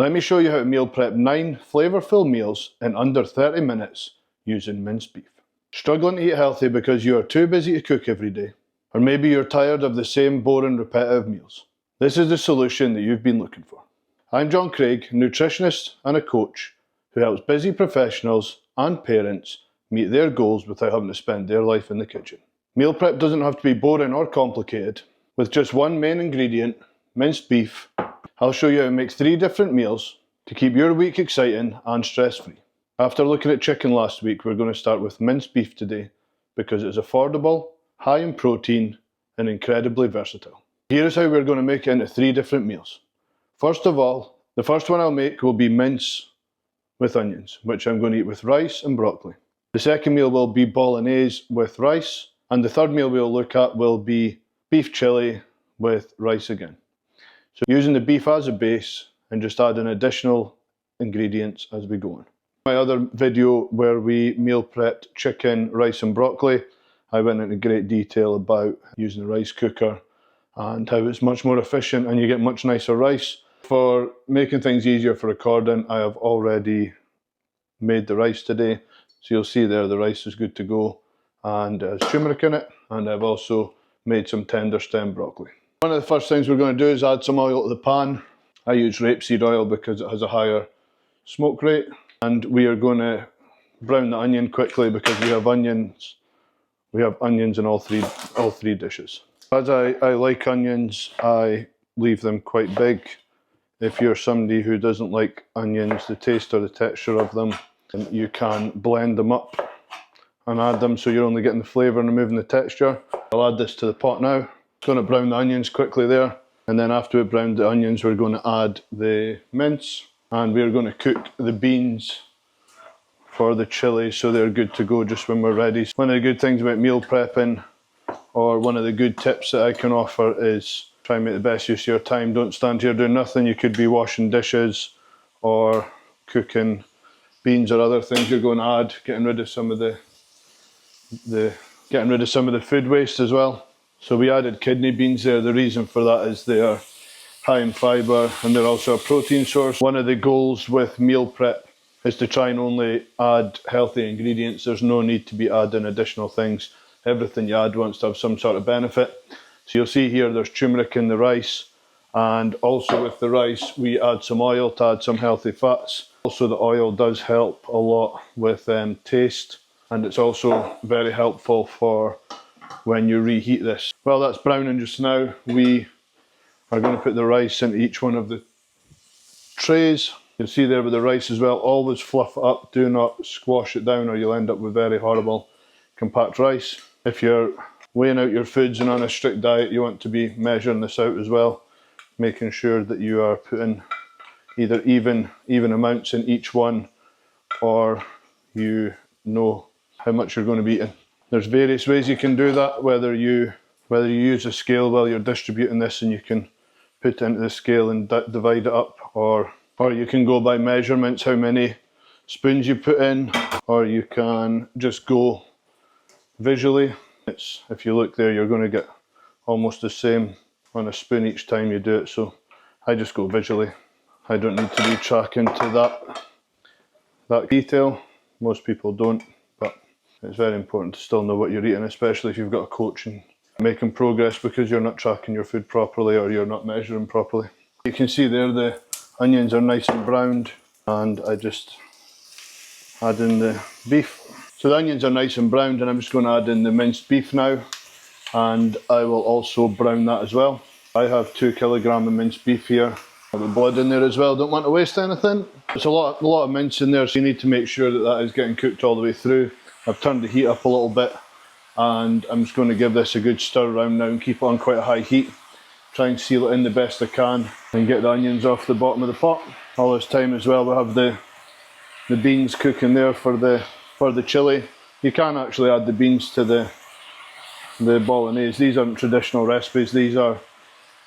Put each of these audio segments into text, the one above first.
Let me show you how to meal prep 9 flavourful meals in under 30 minutes using minced beef. Struggling to eat healthy because you are too busy to cook every day? Or maybe you're tired of the same boring repetitive meals? This is the solution that you've been looking for. I'm John Craig, nutritionist and a coach who helps busy professionals and parents meet their goals without having to spend their life in the kitchen. Meal prep doesn't have to be boring or complicated. With just one main ingredient, minced beef, I'll show you how to make 3 different meals to keep your week exciting and stress-free. After looking at chicken last week, we're going to start with minced beef today because it's affordable, high in protein, and incredibly versatile. Here's how we're going to make it into 3 different meals. First of all, the first one I'll make will be mince with onions, which I'm going to eat with rice and broccoli. The second meal will be bolognese with rice, and the third meal we'll look at will be beef chili with rice again. So using the beef as a base and just adding additional ingredients as we go on. My other video where we meal prepped chicken, rice and broccoli, I went into great detail about using the rice cooker and how it's much more efficient and you get much nicer rice. For making things easier for recording, I have already made the rice today. So you'll see there the rice is good to go and there's turmeric in it, and I've also made some tender stem broccoli. One of the first things we're going to do is add some oil to the pan. I use rapeseed oil because it has a higher smoke rate, and we are going to brown the onion quickly because we have onions in all three dishes. As I like onions, I leave them quite big. If you're somebody who doesn't like onions, the taste or the texture of them, you can blend them up and add them so you're only getting the flavour and removing the texture. I'll add this to the pot now. Going to brown the onions quickly there, and then after we've browned the onions we're going to add the mince, and we're going to cook the beans for the chili so they're good to go just when we're ready. One of the good things about meal prepping, or one of the good tips that I can offer, is try and make the best use of your time. Don't stand here doing nothing. You could be washing dishes or cooking beans or other things you're going to add, getting rid of some of the food waste as well. So we added kidney beans there. The reason for that is they are high in fibre and they're also a protein source. One of the goals with meal prep is to try and only add healthy ingredients. There's no need to be adding additional things. Everything you add wants to have some sort of benefit. So you'll see here there's turmeric in the rice, and also with the rice we add some oil to add some healthy fats. Also the oil does help a lot with taste, and it's also very helpful for when you reheat this. Well, that's browning just now. We are going to put the rice into each one of the trays. You'll see there with the rice as well, always fluff it up, do not squash it down or you'll end up with very horrible compact rice. If you're weighing out your foods and on a strict diet, you want to be measuring this out as well, making sure that you are putting either even amounts in each one, or you know how much you're going to be eating. There's various ways you can do that, whether you use a scale while you're distributing this and you can put it into the scale and divide it up, or you can go by measurements, how many spoons you put in, or you can just go visually. If you look there, you're going to get almost the same on a spoon each time you do it, so I just go visually. I don't need to be tracking to that detail. Most people don't, but it's very important to still know what you're eating, especially if you've got a coach and making progress because you're not tracking your food properly or you're not measuring properly. You can see there the onions are nice and browned, and I just add in the beef. So the onions are nice and browned, and I'm just going to add in the minced beef now, and I will also brown that as well. I have 2 kilograms of minced beef here. I have the blood in there as well, don't want to waste anything. There's a lot of mince in there, so you need to make sure that is getting cooked all the way through. I've turned the heat up a little bit, and I'm just going to give this a good stir around now and keep it on quite a high heat. Try and seal it in the best I can and get the onions off the bottom of the pot. All this time as well we have the beans cooking there for the chili. You can actually add the beans to the bolognese. These aren't traditional recipes, these are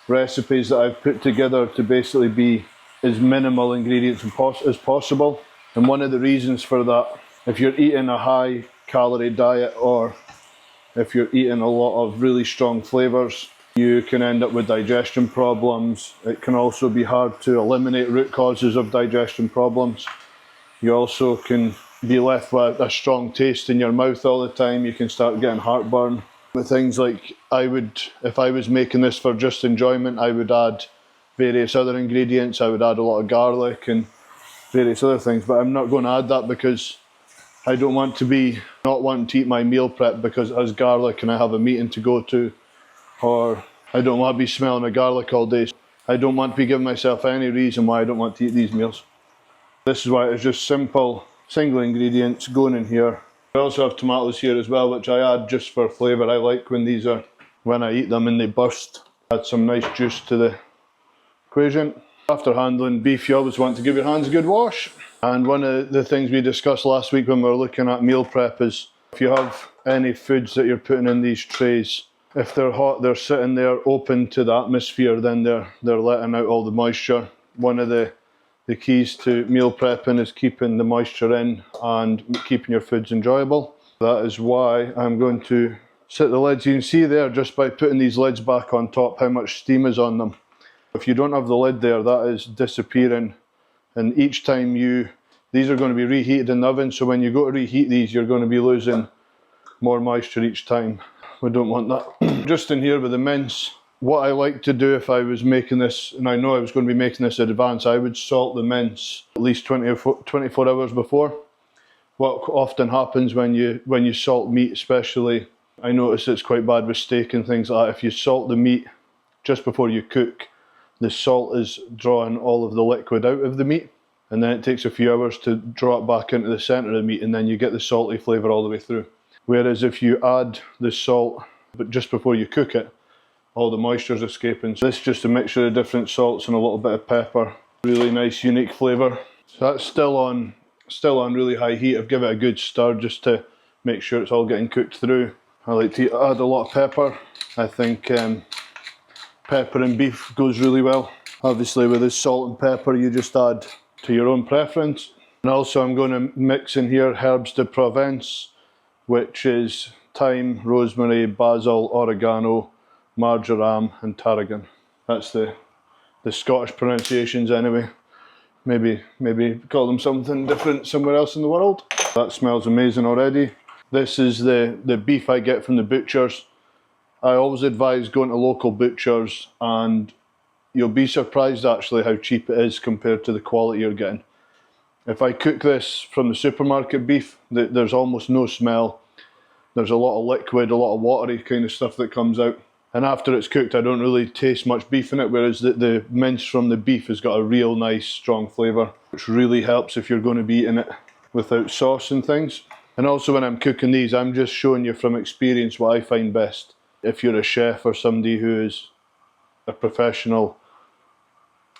recipes that I've put together to basically be as minimal ingredients as possible. And one of the reasons for that, if you're eating a high calorie diet or if you're eating a lot of really strong flavours, You can end up with digestion problems. It can also be hard to eliminate root causes of digestion problems. You also can be left with a strong taste in your mouth all the time. You can start getting heartburn. With things like, if I was making this for just enjoyment, I would add various other ingredients. I would add a lot of garlic and various other things, but I'm not going to add that because I don't want to be not wanting to eat my meal prep because it has garlic and I have a meeting to go to, or I don't want to be smelling of garlic all day. I don't want to be giving myself any reason why I don't want to eat these meals. This is why it's just simple, single ingredients going in here. I also have tomatoes here as well, which I add just for flavour. I like when I eat them and they burst. Add some nice juice to the equation. After handling beef, you always want to give your hands a good wash. And one of the things we discussed last week when we were looking at meal prep is if you have any foods that you're putting in these trays, if they're hot, they're sitting there open to the atmosphere, then they're letting out all the moisture. One of the keys to meal prepping is keeping the moisture in and keeping your foods enjoyable. That is why I'm going to set the lids. You can see there just by putting these lids back on top how much steam is on them. If you don't have the lid there, that is disappearing, and each time these are going to be reheated in the oven, so when you go to reheat these you're going to be losing more moisture each time. We don't want that. Just in here with the mince, what I like to do if I was making this, and I know I was going to be making this in advance, I would salt the mince at least 24 hours before. What often happens when you salt meat especially, I notice it's quite bad with steak and things like that. If you salt the meat just before you cook, the salt is drawing all of the liquid out of the meat, and then it takes a few hours to draw it back into the centre of the meat, and then you get the salty flavour all the way through. Whereas if you add the salt but just before you cook it, all the moisture is escaping. So this is just a mixture of different salts and a little bit of pepper. Really nice, unique flavour. So that's still on really high heat. I've given it a good stir just to make sure it's all getting cooked through. I like to add a lot of pepper. I think pepper and beef goes really well. Obviously with this salt and pepper you just add to your own preference. And also I'm going to mix in here herbs de Provence, which is thyme, rosemary, basil, oregano, marjoram and tarragon. That's the Scottish pronunciations anyway. Maybe call them something different somewhere else in the world. That smells amazing already. This is the beef I get from the butchers. I always advise going to local butchers, and you'll be surprised actually how cheap it is compared to the quality you're getting. If I cook this from the supermarket beef, there's almost no smell. There's a lot of liquid, a lot of watery kind of stuff that comes out. And after it's cooked, I don't really taste much beef in it, whereas the mince from the beef has got a real nice strong flavour, which really helps if you're going to be eating it without sauce and things. And also when I'm cooking these, I'm just showing you from experience what I find best. If you're a chef or somebody who is a professional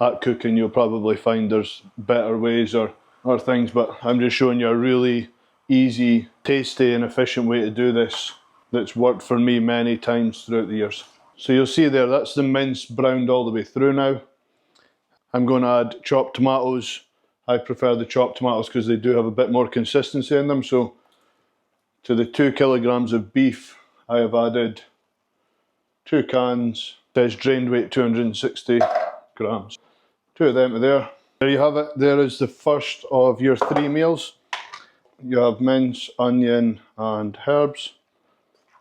at cooking, you'll probably find there's better ways or things, but I'm just showing you a really easy, tasty and efficient way to do this that's worked for me many times throughout the years. So you'll see there, that's the mince browned all the way through now. I'm going to add chopped tomatoes. I prefer the chopped tomatoes because they do have a bit more consistency in them. So to the 2 kilograms of beef, I have added 2 cans. It says drained weight 260 grams. 2 of them to there. There you have it. There is the first of your 3 meals. You have mince, onion and herbs.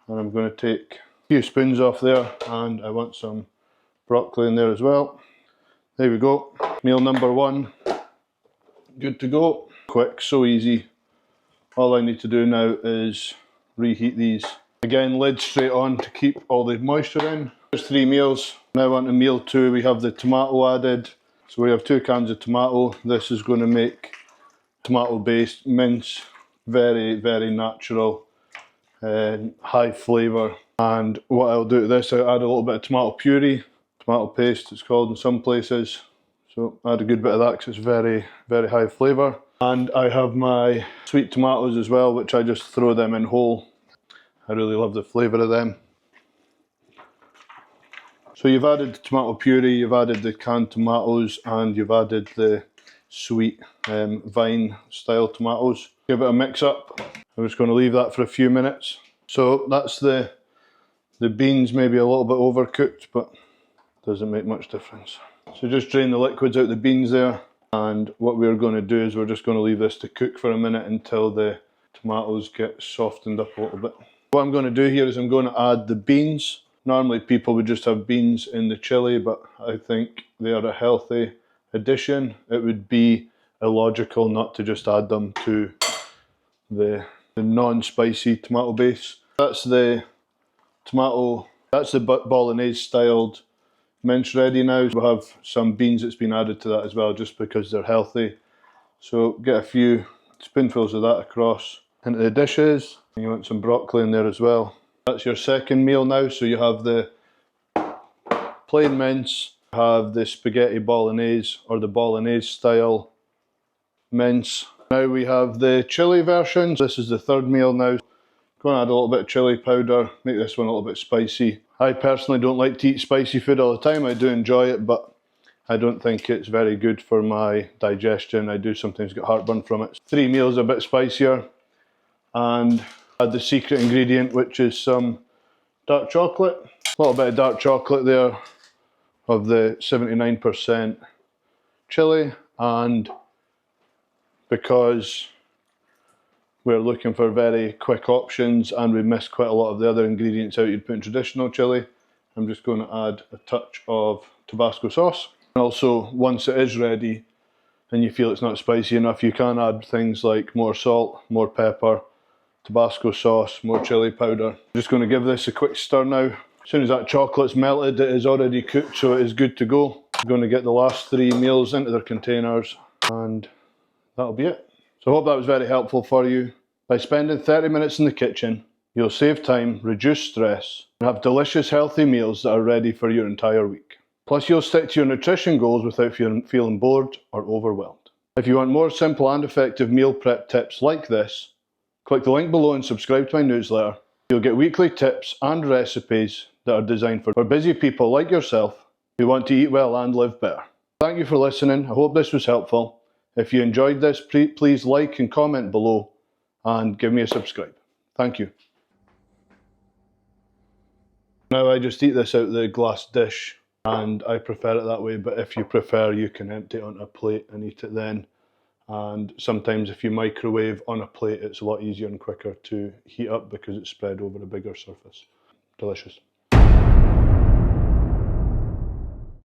And I'm going to take a few spoons off there, and I want some broccoli in there as well. There we go. Meal number 1. Good to go. Quick, so easy. All I need to do now is reheat these. Again, lid straight on to keep all the moisture in. There's 3 meals. Now on to meal 2, we have the tomato added. So we have 2 cans of tomato. This is going to make tomato based mince. Very, very natural. High flavour. And what I'll do to this, I'll add a little bit of tomato puree, tomato paste it's called in some places. So add a good bit of that because it's very, very high flavour. And I have my sweet tomatoes as well, which I just throw them in whole. I really love the flavour of them. So you've added the tomato puree, you've added the canned tomatoes, and you've added the sweet vine style tomatoes. Give it a mix up. I'm just going to leave that for a few minutes. So that's the The beans may be a little bit overcooked, but doesn't make much difference. So just drain the liquids out the beans there, and what we're going to do is we're just going to leave this to cook for a minute until the tomatoes get softened up a little bit. What I'm going to do here is I'm going to add the beans. Normally people would just have beans in the chili, but I think they are a healthy addition. It would be illogical not to just add them to the non-spicy tomato base. That's the bolognese styled mince ready now. We have some beans that's been added to that as well, just because they're healthy. So get a few spoonfuls of that across into the dishes. And you want some broccoli in there as well. That's your second meal now. So you have the plain mince, you have the spaghetti bolognese or the bolognese style mince. Now we have the chili version. This is the third meal now. Going to add a little bit of chili powder, make this one a little bit spicy. I personally don't like to eat spicy food all the time. I do enjoy it, but I don't think it's very good for my digestion. I do sometimes get heartburn from it. 3 meals a bit spicier, and add the secret ingredient, which is some dark chocolate. A little bit of dark chocolate there of the 79% chili, and because we're looking for very quick options and we missed quite a lot of the other ingredients out you'd put in traditional chili, I'm just going to add a touch of Tabasco sauce. And also, once it is ready and you feel it's not spicy enough, you can add things like more salt, more pepper, Tabasco sauce, more chili powder. I'm just going to give this a quick stir now. As soon as that chocolate's melted, it is already cooked, so it is good to go. I'm going to get the last 3 meals into their containers, and that'll be it. So I hope that was very helpful for you. By spending 30 minutes in the kitchen, you'll save time, reduce stress, and have delicious healthy meals that are ready for your entire week. Plus you'll stick to your nutrition goals without feeling bored or overwhelmed. If you want more simple and effective meal prep tips like this, click the link below and subscribe to my newsletter. You'll get weekly tips and recipes that are designed for busy people like yourself who want to eat well and live better. Thank you for listening. I hope this was helpful. If you enjoyed this, please like and comment below and give me a subscribe. Thank you. Now I just eat this out of the glass dish, and I prefer it that way, but if you prefer, you can empty it onto a plate and eat it then. And sometimes if you microwave on a plate, it's a lot easier and quicker to heat up because it's spread over a bigger surface. Delicious.